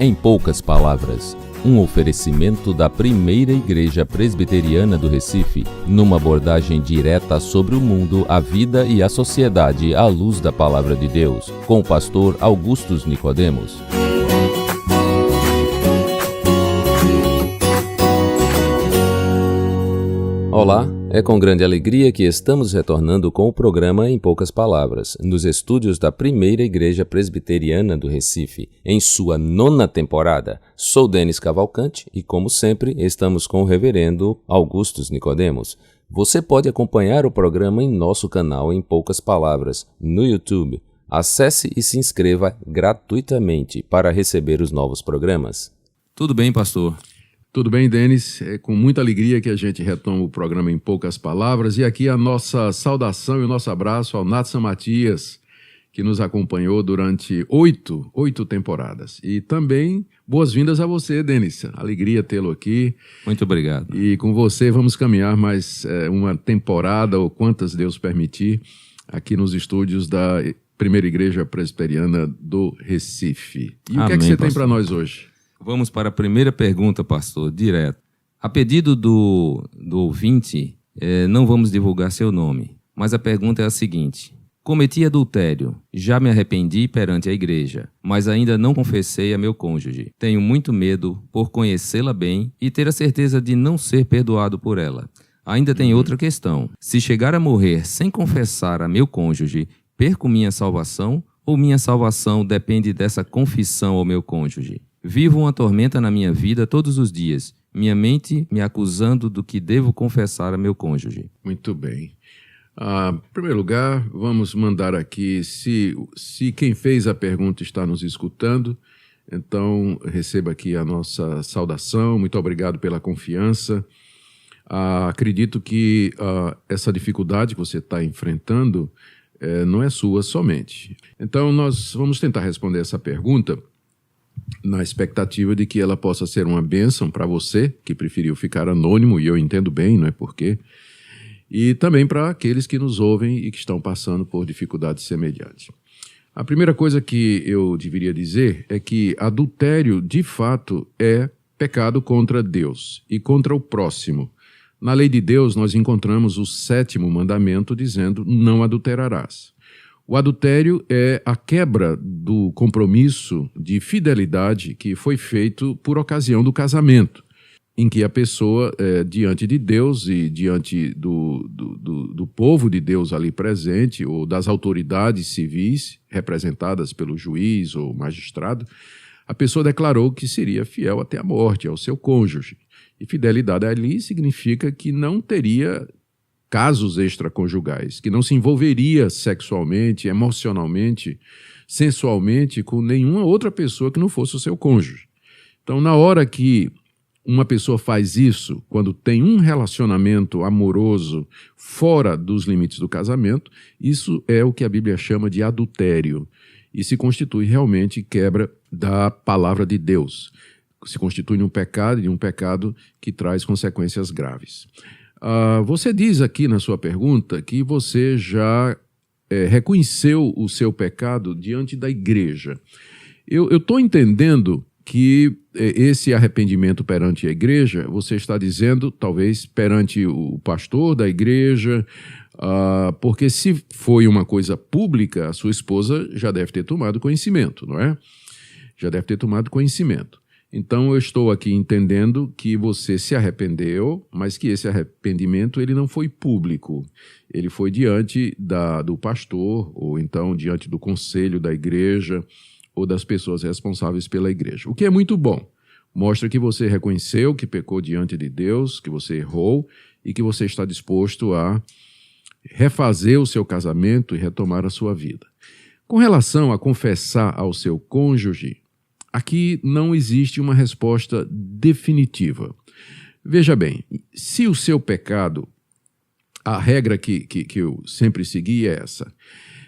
Em poucas palavras, um oferecimento da Primeira Igreja Presbiteriana do Recife, numa abordagem direta sobre o mundo, a vida e a sociedade à luz da Palavra de Deus, com o pastor Augustus Nicodemos. Olá, é com grande alegria que estamos retornando com o programa Em Poucas Palavras, nos estúdios da Primeira Igreja Presbiteriana do Recife, em sua 9ª temporada. Sou Denis Cavalcante e, como sempre, estamos com o reverendo Augustus Nicodemos. Você pode acompanhar o programa em nosso canal Em Poucas Palavras, no YouTube. Acesse e se inscreva gratuitamente para receber os novos programas. Tudo bem, pastor? Tudo bem, Denis? É com muita alegria que a gente retoma o programa Em Poucas Palavras. E aqui a nossa saudação e o nosso abraço ao Natsan Matias, que nos acompanhou durante oito temporadas. E também boas-vindas a você, Denis. Alegria tê-lo aqui. Muito obrigado. E com você vamos caminhar mais uma temporada, ou quantas Deus permitir, aqui nos estúdios da Primeira Igreja Presbiteriana do Recife. E o que é que você tem para nós hoje? Vamos para a primeira pergunta, pastor, direto. A pedido do ouvinte, não vamos divulgar seu nome, mas a pergunta é a seguinte: cometi adultério, já me arrependi perante a igreja, mas ainda não confessei a meu cônjuge. Tenho muito medo por conhecê-la bem e ter a certeza de não ser perdoado por ela. Ainda tem outra questão: se chegar a morrer sem confessar a meu cônjuge, perco minha salvação ou minha salvação depende dessa confissão ao meu cônjuge? Vivo uma tormenta na minha vida todos os dias, minha mente me acusando do que devo confessar a meu cônjuge. Muito bem. Em primeiro lugar, vamos mandar aqui, se quem fez a pergunta está nos escutando, então receba aqui a nossa saudação, muito obrigado pela confiança. Acredito que essa dificuldade que você está enfrentando não é sua somente. Então nós vamos tentar responder essa pergunta na expectativa de que ela possa ser uma bênção para você, que preferiu ficar anônimo, e eu entendo bem, não é porquê, e também para aqueles que nos ouvem e que estão passando por dificuldades semelhantes. A primeira coisa que eu deveria dizer é que adultério, de fato, é pecado contra Deus e contra o próximo. Na lei de Deus, nós encontramos o 7º mandamento dizendo: não adulterarás. O adultério é a quebra do compromisso de fidelidade que foi feito por ocasião do casamento, em que a pessoa, diante de Deus e diante do povo de Deus ali presente, ou das autoridades civis representadas pelo juiz ou magistrado, a pessoa declarou que seria fiel até a morte ao seu cônjuge. E fidelidade ali significa que não teria casos extraconjugais, que não se envolveria sexualmente, emocionalmente, sensualmente com nenhuma outra pessoa que não fosse o seu cônjuge. Então, na hora que uma pessoa faz isso, quando tem um relacionamento amoroso fora dos limites do casamento, isso é o que a Bíblia chama de adultério e se constitui realmente quebra da palavra de Deus. Se constitui num pecado, e um pecado que traz consequências graves. Você diz aqui na sua pergunta que você já reconheceu o seu pecado diante da igreja. Eu estou entendendo que esse arrependimento perante a igreja, você está dizendo, talvez, perante o pastor da igreja, porque se foi uma coisa pública, a sua esposa já deve ter tomado conhecimento, não é? Já deve ter tomado conhecimento. Então, eu estou aqui entendendo que você se arrependeu, mas que esse arrependimento ele não foi público. Ele foi diante do pastor, ou então diante do conselho da igreja, ou das pessoas responsáveis pela igreja. O que é muito bom. Mostra que você reconheceu que pecou diante de Deus, que você errou, e que você está disposto a refazer o seu casamento e retomar a sua vida. Com relação a confessar ao seu cônjuge, aqui não existe uma resposta definitiva. Veja bem, se o seu pecado, a regra que eu sempre segui é essa: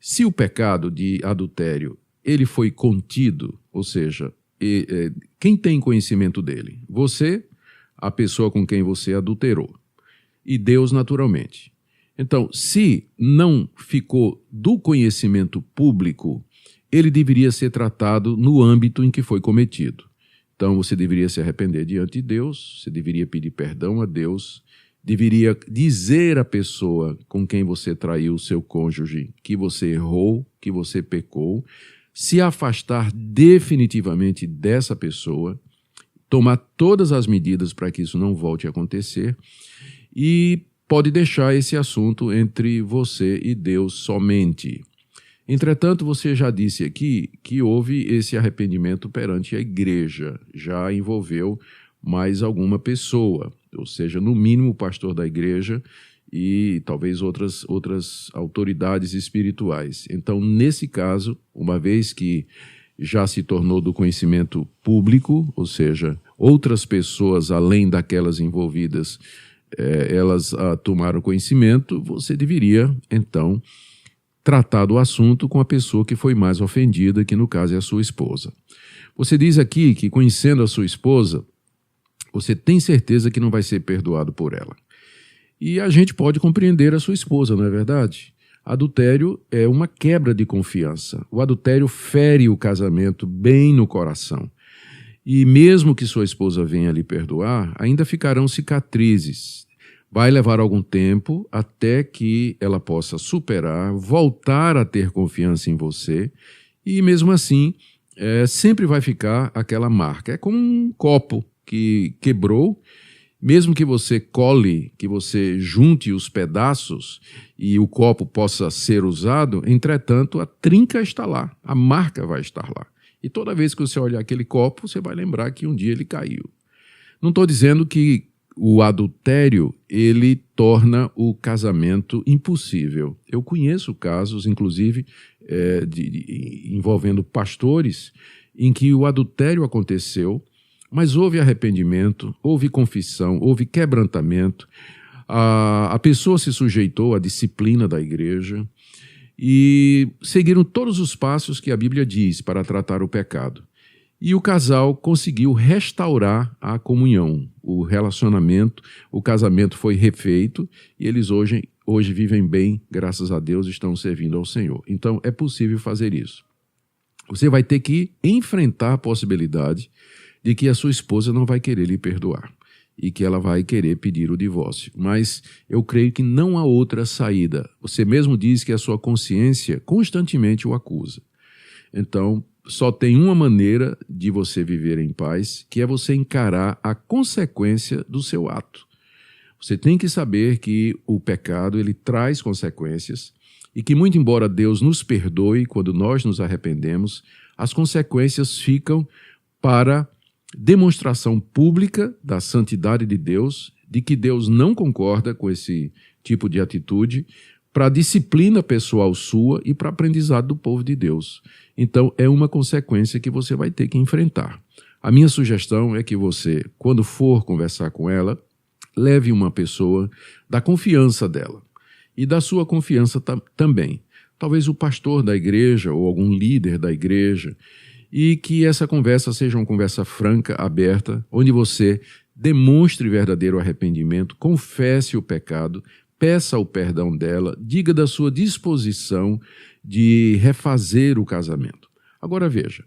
se o pecado de adultério ele foi contido, ou seja, quem tem conhecimento dele? Você, a pessoa com quem você adulterou, e Deus naturalmente. Então, se não ficou do conhecimento público, ele deveria ser tratado no âmbito em que foi cometido. Então você deveria se arrepender diante de Deus, você deveria pedir perdão a Deus, deveria dizer à pessoa com quem você traiu o seu cônjuge que você errou, que você pecou, se afastar definitivamente dessa pessoa, tomar todas as medidas para que isso não volte a acontecer e pode deixar esse assunto entre você e Deus somente. Entretanto, você já disse aqui que houve esse arrependimento perante a igreja, já envolveu mais alguma pessoa, ou seja, no mínimo o pastor da igreja e talvez outras autoridades espirituais. Então, nesse caso, uma vez que já se tornou do conhecimento público, ou seja, outras pessoas além daquelas envolvidas, elas tomaram conhecimento, você deveria, então, tratar do assunto com a pessoa que foi mais ofendida, que no caso é a sua esposa. Você diz aqui que, conhecendo a sua esposa, você tem certeza que não vai ser perdoado por ela. E a gente pode compreender a sua esposa, não é verdade? Adultério é uma quebra de confiança. O adultério fere o casamento bem no coração. E mesmo que sua esposa venha lhe perdoar, ainda ficarão cicatrizes. Vai levar algum tempo até que ela possa superar, voltar a ter confiança em você e mesmo assim sempre vai ficar aquela marca. É como um copo que quebrou, mesmo que você cole, que você junte os pedaços e o copo possa ser usado, entretanto a trinca está lá, a marca vai estar lá. E toda vez que você olhar aquele copo, você vai lembrar que um dia ele caiu. Não estou dizendo que o adultério, ele torna o casamento impossível. Eu conheço casos, inclusive, envolvendo pastores, em que o adultério aconteceu, mas houve arrependimento, houve confissão, houve quebrantamento, a pessoa se sujeitou à disciplina da igreja e seguiram todos os passos que a Bíblia diz para tratar o pecado. E o casal conseguiu restaurar a comunhão, o relacionamento, o casamento foi refeito e eles hoje vivem bem, graças a Deus, estão servindo ao Senhor. Então é possível fazer isso. Você vai ter que enfrentar a possibilidade de que a sua esposa não vai querer lhe perdoar e que ela vai querer pedir o divórcio. Mas eu creio que não há outra saída. Você mesmo diz que a sua consciência constantemente o acusa. Então, só tem uma maneira de você viver em paz, que é você encarar a consequência do seu ato. Você tem que saber que o pecado ele traz consequências e que, muito embora Deus nos perdoe quando nós nos arrependemos, as consequências ficam para demonstração pública da santidade de Deus, de que Deus não concorda com esse tipo de atitude, para a disciplina pessoal sua e para o aprendizado do povo de Deus. Então, é uma consequência que você vai ter que enfrentar. A minha sugestão é que você, quando for conversar com ela, leve uma pessoa da confiança dela e da sua confiança também. Talvez o pastor da igreja ou algum líder da igreja, e que essa conversa seja uma conversa franca, aberta, onde você demonstre verdadeiro arrependimento, confesse o pecado, peça o perdão dela, diga da sua disposição de refazer o casamento. Agora veja,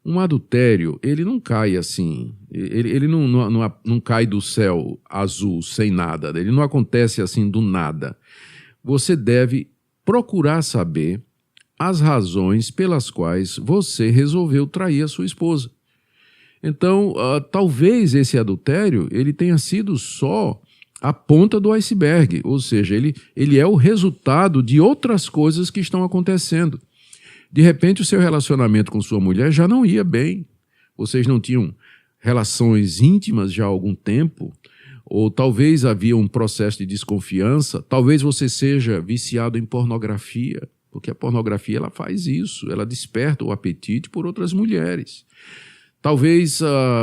um adultério, ele não cai assim, ele não cai do céu azul, sem nada, ele não acontece assim do nada. Você deve procurar saber as razões pelas quais você resolveu trair a sua esposa. Então, talvez esse adultério ele tenha sido só a ponta do iceberg, ou seja, ele é o resultado de outras coisas que estão acontecendo. De repente, o seu relacionamento com sua mulher já não ia bem. Vocês não tinham relações íntimas já há algum tempo, ou talvez havia um processo de desconfiança, talvez você seja viciado em pornografia, porque a pornografia ela faz isso, ela desperta o apetite por outras mulheres. Talvez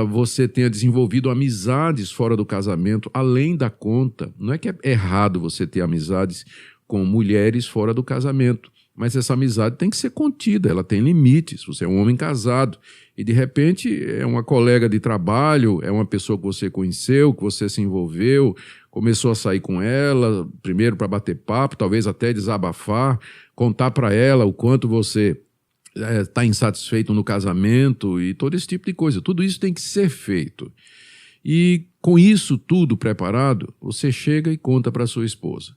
você tenha desenvolvido amizades fora do casamento, além da conta. Não é que é errado você ter amizades com mulheres fora do casamento, mas essa amizade tem que ser contida, ela tem limites. Você é um homem casado e, de repente, é uma colega de trabalho, é uma pessoa que você conheceu, que você se envolveu, começou a sair com ela, primeiro para bater papo, talvez até desabafar, contar para ela o quanto você está insatisfeito no casamento e todo esse tipo de coisa. Tudo isso tem que ser feito. E com isso tudo preparado, você chega e conta para sua esposa.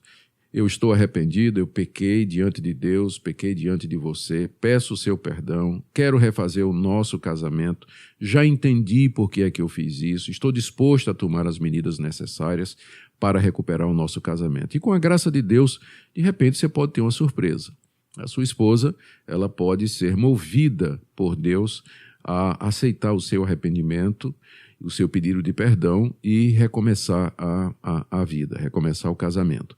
Eu estou arrependido, eu pequei diante de Deus, pequei diante de você, peço o seu perdão, quero refazer o nosso casamento, já entendi por que é que eu fiz isso, estou disposto a tomar as medidas necessárias para recuperar o nosso casamento. E com a graça de Deus, de repente você pode ter uma surpresa. A sua esposa, ela pode ser movida por Deus a aceitar o seu arrependimento, o seu pedido de perdão e recomeçar a vida, recomeçar o casamento.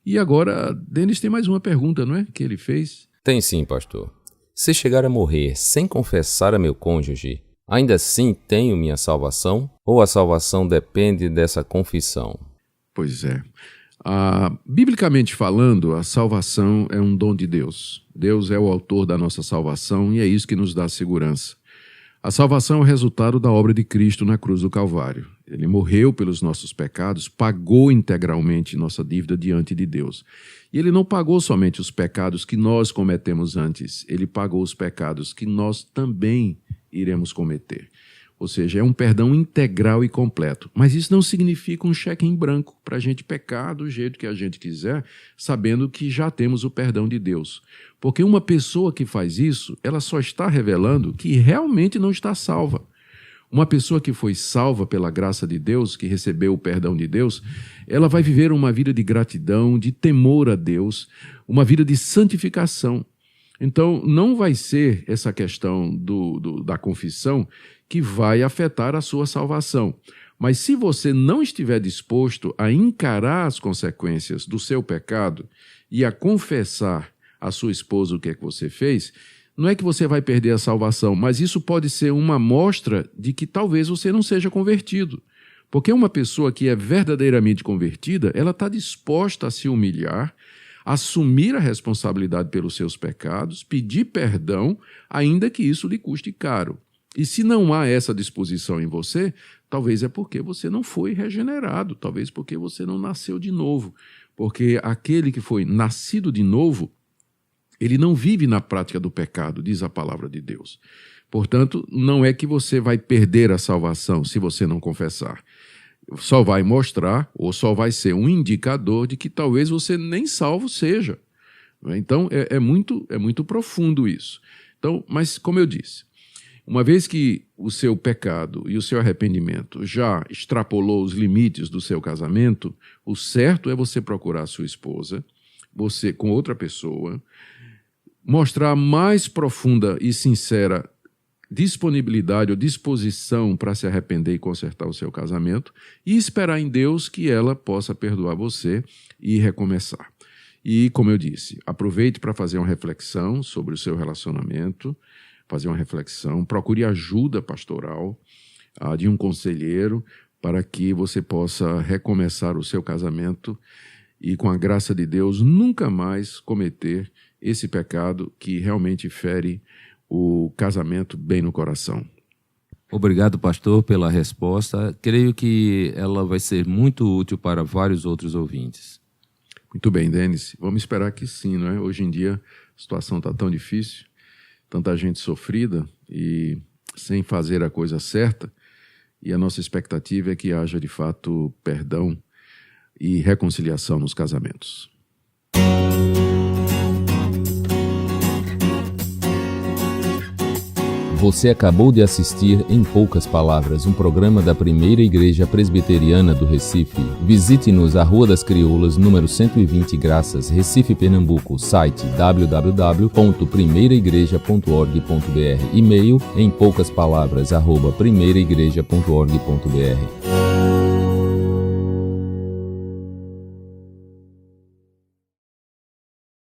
E agora, Denis tem mais uma pergunta, não é? Que ele fez. Tem sim, pastor. Se chegar a morrer sem confessar a meu cônjuge, ainda assim tenho minha salvação? Ou a salvação depende dessa confissão? Pois é. Biblicamente falando, a salvação é um dom de Deus. Deus é o autor da nossa salvação e é isso que nos dá segurança. A salvação é o resultado da obra de Cristo na cruz do Calvário. Ele morreu pelos nossos pecados, pagou integralmente nossa dívida diante de Deus. E ele não pagou somente os pecados que nós cometemos antes, ele pagou os pecados que nós também iremos cometer. Ou seja, é um perdão integral e completo. Mas isso não significa um cheque em branco para a gente pecar do jeito que a gente quiser, sabendo que já temos o perdão de Deus. Porque uma pessoa que faz isso, ela só está revelando que realmente não está salva. Uma pessoa que foi salva pela graça de Deus, que recebeu o perdão de Deus, ela vai viver uma vida de gratidão, de temor a Deus, uma vida de santificação. Então, não vai ser essa questão da confissão que vai afetar a sua salvação. Mas se você não estiver disposto a encarar as consequências do seu pecado e a confessar à sua esposa o que é que você fez, não é que você vai perder a salvação, mas isso pode ser uma mostra de que talvez você não seja convertido. Porque uma pessoa que é verdadeiramente convertida, ela está disposta a se humilhar, assumir a responsabilidade pelos seus pecados, pedir perdão, ainda que isso lhe custe caro. E se não há essa disposição em você, talvez é porque você não foi regenerado, talvez porque você não nasceu de novo. Porque aquele que foi nascido de novo, ele não vive na prática do pecado, diz a palavra de Deus. Portanto, não é que você vai perder a salvação se você não confessar. Só vai mostrar, ou só vai ser um indicador de que talvez você nem salvo seja. Então, é muito profundo isso. Então, mas, como eu disse, uma vez que o seu pecado e o seu arrependimento já extrapolou os limites do seu casamento, o certo é você procurar a sua esposa, você com outra pessoa, mostrar a mais profunda e sincera disponibilidade ou disposição para se arrepender e consertar o seu casamento e esperar em Deus que ela possa perdoar você e recomeçar. E, como eu disse, aproveite para fazer uma reflexão sobre o seu relacionamento, fazer uma reflexão, procure ajuda pastoral de um conselheiro para que você possa recomeçar o seu casamento e, com a graça de Deus, nunca mais cometer esse pecado que realmente fere o casamento bem no coração. Obrigado, pastor, pela resposta. Creio que ela vai ser muito útil para vários outros ouvintes. Muito bem, Denis. Vamos esperar que sim, não é? Hoje em dia a situação está tão difícil, tanta gente sofrida e sem fazer a coisa certa, e a nossa expectativa é que haja de fato perdão e reconciliação nos casamentos. Você acabou de assistir Em Poucas Palavras, um programa da Primeira Igreja Presbiteriana do Recife. Visite-nos à Rua das Crioulas, número 120 Graças, Recife, Pernambuco. Site www.primeiraigreja.org.br. E-mail empoucaspalavras@primeiraigreja.org.br.